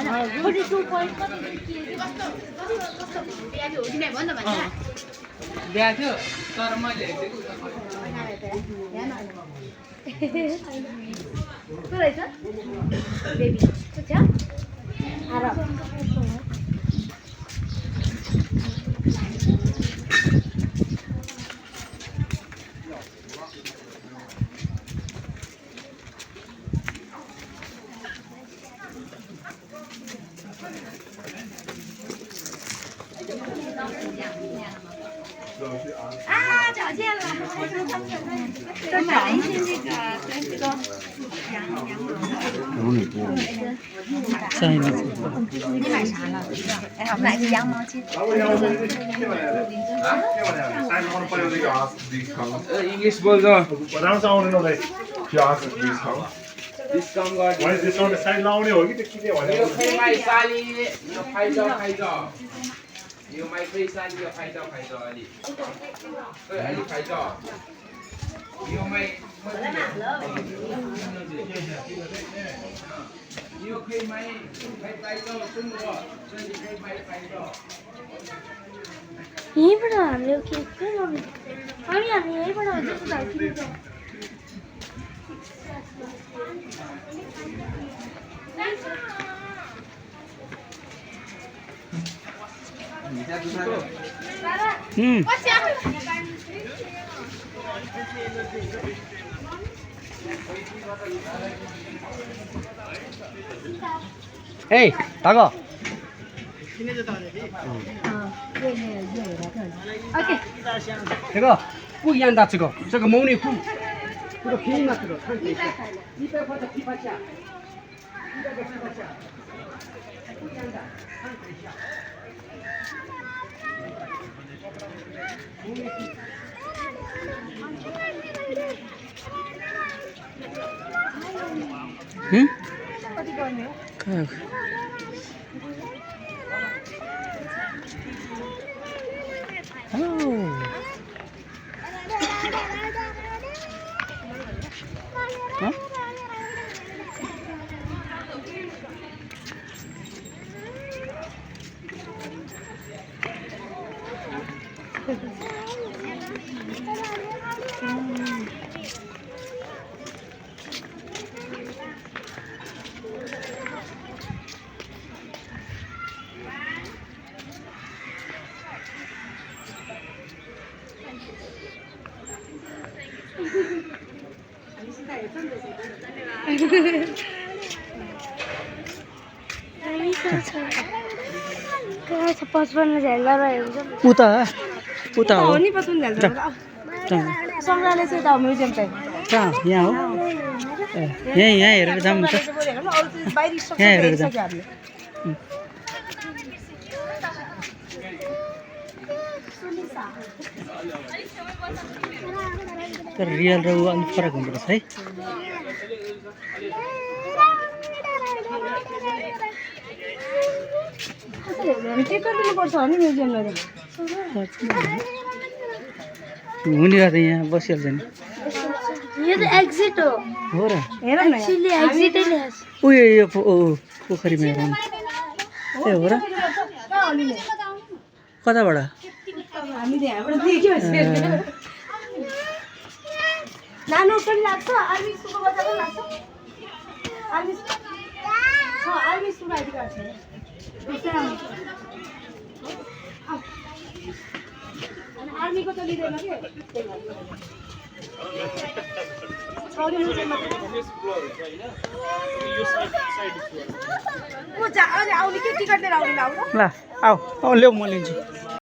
42 point कति के बिहा थियो तिमीले भन न भन्छ बिहा थियो तर मैले हेरेको के रहेछ बेबी के छ आरा啊，找见了！这买了一些那个羊毛的。你买啥了？哎，我买个羊毛巾。इंग्लिश बोल्छ बनाउँछ आउने नहुँदै प्याज डिस्काउन्ट डिस्काउन्ट गर्छ भने डिस्काउन्ट साइड लाउने हो कि त्यो के भने यो खैमाई साली यो फाइदा यो माइ खै साली यो फाइदा अलि अलि फाइदा यो माइ यो खैमाई फाइदा सुन्नु खैमाई फाइदा यहीँबाट हामीले के गर्नु अनि हामी यहीँबाट जस्तो जान्छौँ 에이, 나가. 오케이. 这个不一样的，这个毛内裤，这个便宜吗？这个看这个，100块的批发价，100个批发价，不一样的，看这一下。嗯？看。哦。啊？उता हो नि पसुन झ्याल्छ सङ्ग्रहालय चाहिँ त म्युजियम चाहिँ कहाँ यहाँ हो यहाँ हेरेर जाऊँ त यहाँ हेरेर जाऊँ तर रियल र अलिक फरक हुँदो रहेछ है टिकट दिनुपर्छ भने म्युजियममा हुने त यहाँ बसिहाल्छ नि यो त एक्जिट हो र हेर न एक्चुअली एक्जिटै ल्यास उयो यो पोखरीमा हेरौँ ए हो र कताबाट हामीले यहाँबाट देख्यो नानु पनि लाग्छ आर्मी स्कुलको बच्चा पनि लाग्छ आर्मी स्कुल आइडी कार्ड छ अनि आर्मीको त लिँदैन के आउने के टिकट लिएर आउने ल आऊ ल्याऊ म लिन्छु